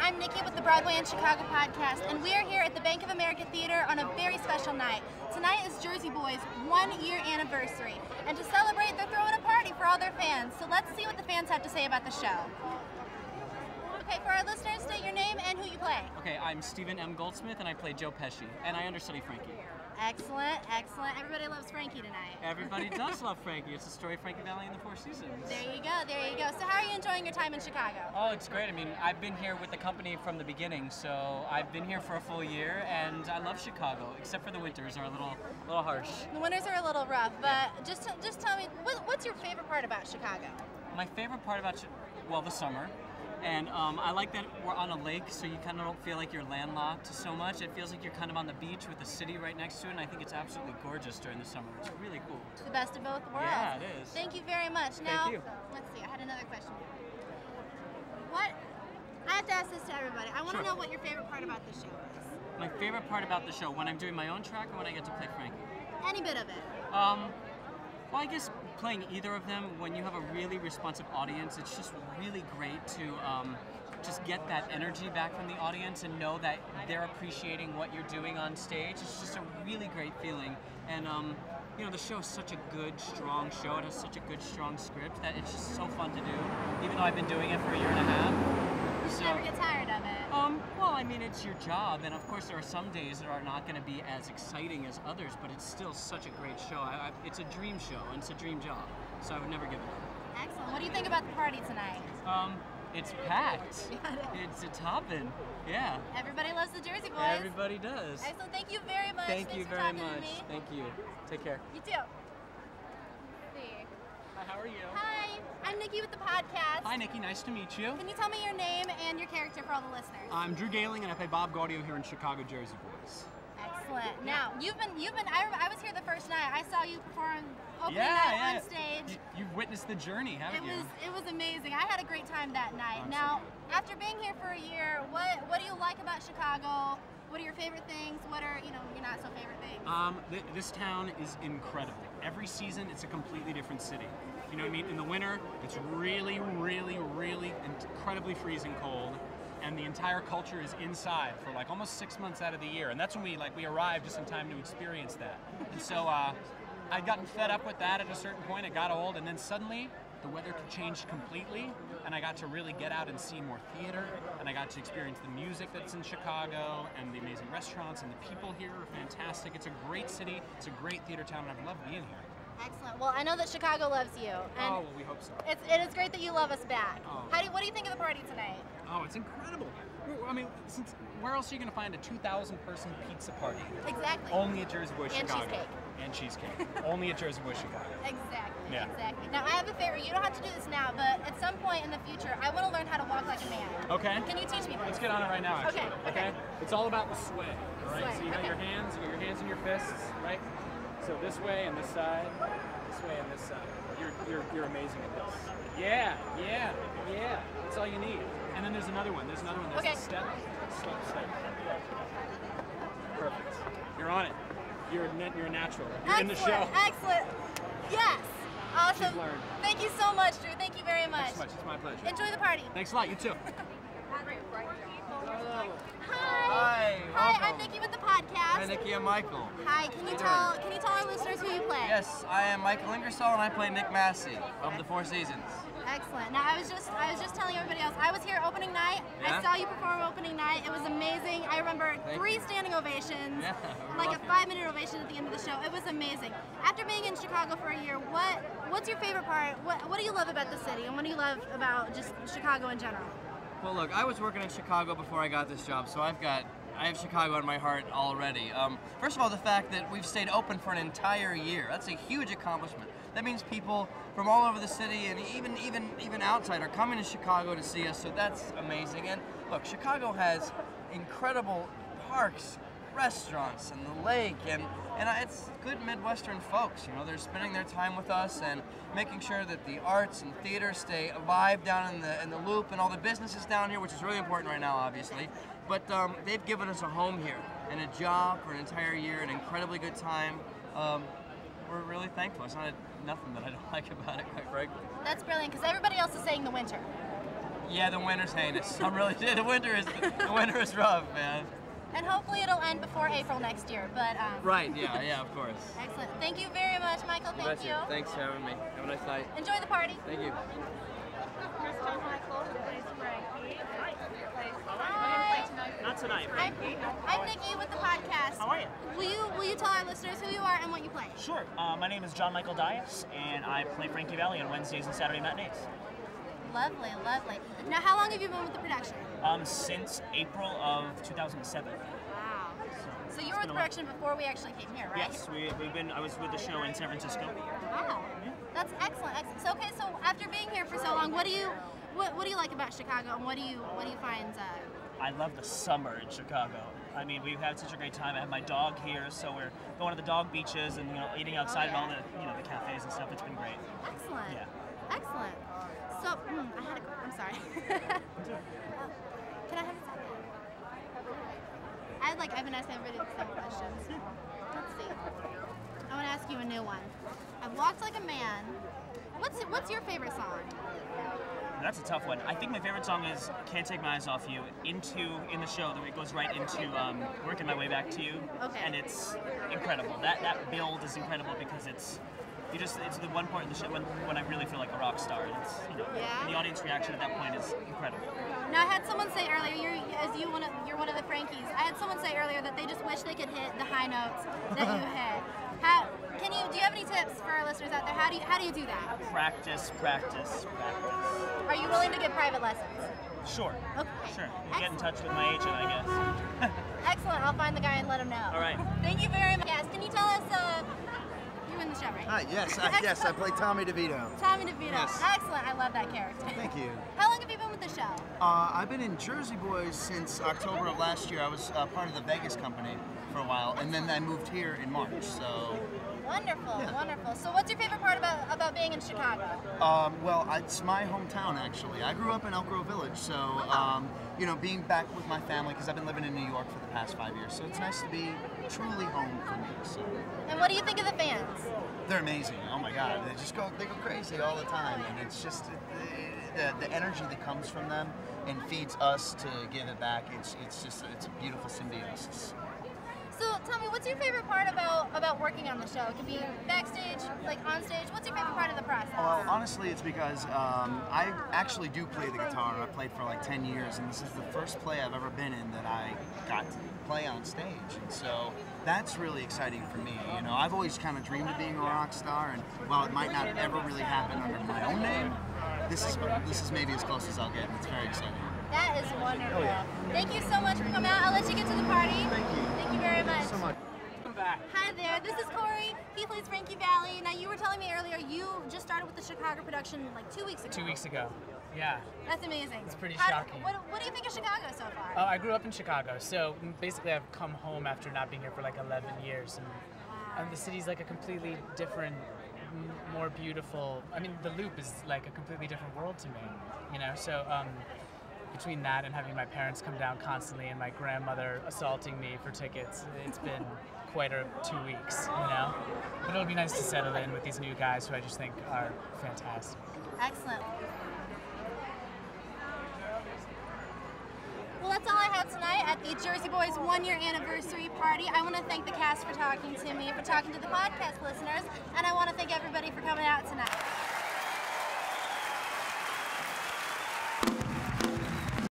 I'm Nicci with the Brodaway In Chicago Podcast, and we are here at the Bank of America Theater on a very special night. Tonight is Jersey Boys' 1-year anniversary, and to celebrate, they're throwing a party for all their fans. So let's see what the fans have to say about the show. Okay, for our listeners, state your name and who you play. Okay, I'm Stephen M. Goldsmith, and I play Joe Pesci, and I understudy Frankie. Excellent, excellent. Everybody loves Frankie tonight. Everybody does love Frankie. It's the story of Frankie Valli in the Four Seasons. There you go, there you go. So how are you enjoying your time in Chicago? Oh, it's great. I mean, I've been here with the company from the beginning, so I've been here for a full year, and I love Chicago, except for the winters are a little harsh. The winters are a little rough, but just tell me, what's your favorite part about Chicago? My favorite part about, well, the summer. And I like that we're on a lake, so you kind of don't feel like you're landlocked so much. It feels like you're kind of on the beach with the city right next to it, and I think it's absolutely gorgeous during the summer. It's really cool. It's the best of both worlds. Yeah, it is. Thank you very much. Now, Thank you. Let's see, I had another question. I have to ask this to everybody. I want to know what your favorite part about the show is. My favorite part about the show, when I'm doing my own track or when I get to play Frankie? Any bit of it. Well, I guess playing either of them, when you have a really responsive audience, it's just really great to just get that energy back from the audience and know that they're appreciating what you're doing on stage. It's just a really great feeling. And you know, the show is such a good, strong show. It has such a good, strong script that it's just so fun to do, even though I've been doing it for a year and a half. You never get tired of it. Well, I mean, it's your job, and of course there are some days that are not going to be as exciting as others, but it's still such a great show. It's a dream show, and it's a dream job, so I would never give it up. Excellent. What do you think about the party tonight? It's packed. It's a topping. Yeah. Everybody loves the Jersey Boys. Everybody does. Excellent. Thank you very much. Thank you very much. To me. Thank you. Take care. You too. Hi, how are you? Hi, I'm Nicci with the podcast. Hi, Nicci. Nice to meet you. Can you tell me your name and your character for all the listeners? I'm Drew Gailing, and I play Bob Gaudio here in Chicago, Jersey Boys. Excellent. Now, I was here the first night. I saw you perform opening night on stage. You've witnessed the journey, haven't you? It was amazing. I had a great time that night. Now, after being here for a year, what do you like about Chicago? What are your favorite things? What are, your not so favorite things? This town is incredible. Every season, it's a completely different city. You know what I mean? In the winter, it's really, really, really incredibly freezing cold, and the entire culture is inside for like almost 6 months out of the year. And that's when we arrived just in time to experience that. And so I'd gotten fed up with that at a certain point. It got old, and then suddenly the weather changed completely, and I got to really get out and see more theater, and I got to experience the music that's in Chicago, and the amazing restaurants, and the people here are fantastic. It's a great city, it's a great theater town, and I've loved being here. Excellent. Well, I know that Chicago loves you. And well, we hope so. It is great that you love us back. Oh. What do you think of the party tonight? Oh, it's incredible. I mean, where else are you going to find a 2,000-person pizza party? Exactly. Only at Jersey Boys and Chicago. Cheesecake. And cheesecake. Only at Jersey Boys Chicago. Exactly. Yeah. Exactly. Now, I have a favor. You don't have to do this now, but at some point in the future, I want to learn how to walk like a man. Okay. Can you teach me this? Let's get on it right now, actually. Okay. It's all about the sway, all right? Sway, So you got your hands and your fists, right? So this way and this side, this way and this side. You're amazing at this. Yeah. That's all you need. And then there's another one. There's Okay. a step. Perfect. You're on it. You're a natural. You're in the show. Excellent. Yes. Awesome. She's learned. Thank you so much, Drew. Thank you very much. Thanks so much. It's my pleasure. Enjoy the party. Thanks a lot. You too. Hi. Hi, I'm Nicci with the podcast. Hi, Nicci. I'm Michael. Hi. Can you tell our listeners who you play? Yes, I am Michael Ingersoll, and I play Nick Massey of the Four Seasons. Excellent. Now, I was just telling everybody else, I was here opening night. Yeah? I saw you perform opening night. It was amazing. I remember Thank 3 you. standing ovations, Yeah, like lucky. a 5-minute ovation at the end of the show. It was amazing. After being in Chicago for a year, what's your favorite part? What do you love about the city, and what do you love about just Chicago in general? Well, look, I was working in Chicago before I got this job, so I have Chicago in my heart already. First of all, the fact that we've stayed open for an entire year. That's a huge accomplishment. That means people from all over the city and even outside are coming to Chicago to see us, so that's amazing. And look, Chicago has incredible parks, restaurants, and the lake, and it's good Midwestern folks. They're spending their time with us and making sure that the arts and theater stay alive down in the loop, and all the businesses down here, which is really important right now, obviously. But they've given us a home here and a job for an entire year, an incredibly good time. We're really thankful. It's not nothing that I don't like about it, quite frankly. That's brilliant, because everybody else is saying the winter. Yeah, the winter's heinous. I'm really the winter is rough, man. And hopefully it'll end before April next year. But Right. Yeah, of course. Excellent. Thank you very much, Michael. Thank you. Thanks for having me. Have a nice night. Enjoy the party. Thank you. Mr. Michael, who plays Frankie. Hi. Not tonight. I'm Nicci with the podcast. How are you? Will you tell our listeners who you are and what you play? Sure. My name is John Michael Dias, and I play Frankie Valli on Wednesdays and Saturday matinees. Lovely, lovely. Now, how long have you been with the production? Since April of 2007. Wow. So you were with the production before we actually came here, right? Yes, I was with the show in San Francisco. Wow. That's excellent. Excellent. So okay, so after being here for so long, what do you like about Chicago, and what do you find? I love the summer in Chicago. I mean, we've had such a great time. I have my dog here, so we're going to the dog beaches and eating outside at all the the cafes and stuff. It's been great. Excellent. Yeah. Excellent. So I'm sorry. Can I have a second? I've been asking everybody the same questions. Let's see. I want to ask you a new one. I've walked like a man. What's your favorite song? That's a tough one. I think my favorite song is "Can't Take My Eyes Off You." In the show, it goes right into "Working My Way Back to You," Okay. and it's incredible. That build is incredible because it's the one point in the show when I really feel like a rock star. And it's Yeah? and the audience reaction at that point is incredible. Now, I had someone say earlier, you're one of the Frankies. I had someone say earlier that they just wish they could hit the high notes that you hit. Do you have any tips for our listeners out there? How do you do that? Practice, practice, practice. Are you willing to give private lessons? Sure. Okay. Sure. You get in touch with my agent, I guess. Excellent. I'll find the guy and let him know. All right. Thank you very much. Yes. Can you tell us? You're in the show, right? Hi, yes, I play Tommy DeVito. Tommy DeVito. Yes. Excellent. I love that character. Thank you. How long have you been with the show? I've been in Jersey Boys since October of last year. I was part of the Vegas company for a while, and then I moved here in March. So. Wonderful, Yeah. wonderful. So what's your favorite part about being in Chicago? Well, it's my hometown actually. I grew up in Elk Grove Village, so being back with my family because I've been living in New York for the past 5 years. So it's nice to be truly home for me. So. And what do you think of the fans? They're amazing. Oh my God, they go crazy all the time, and it's just the energy that comes from them and feeds us to give it back. It's a beautiful symbiosis. So tell me, what's your favorite part about working on the show? It could be backstage, like on stage. What's your favorite part of the process? Well, honestly, it's because I actually do play the guitar. I played for like 10 years, and this is the first play I've ever been in that I got to play on stage. And so that's really exciting for me. I've always kind of dreamed of being a rock star, and while it might not ever really happen under my own name, this is maybe as close as I'll get, and it's very exciting. That is wonderful. Oh, yeah. Thank you so much for coming out. I'll let you get to the party. Thank you. Thank you very much. Thank you so much. Come back. Hi there, this is Corey. He plays Frankie Valli. Now, you were telling me earlier you just started with the Chicago production like 2 weeks ago. 2 weeks ago. Yeah. That's amazing. It's pretty How- shocking. What do you think of Chicago so far? I grew up in Chicago, so basically I've come home after not being here for like 11 years. And the city's like a completely different, more beautiful. I mean, the Loop is like a completely different world to me, So between that and having my parents come down constantly and my grandmother assaulting me for tickets, it's been quite 2 weeks, But it'll be nice to settle in with these new guys who I just think are fantastic. Excellent. Well, that's all I have tonight at the Jersey Boys 1-year anniversary party. I want to thank the cast for talking to me, for talking to the podcast listeners, and I want to thank everybody for coming out tonight.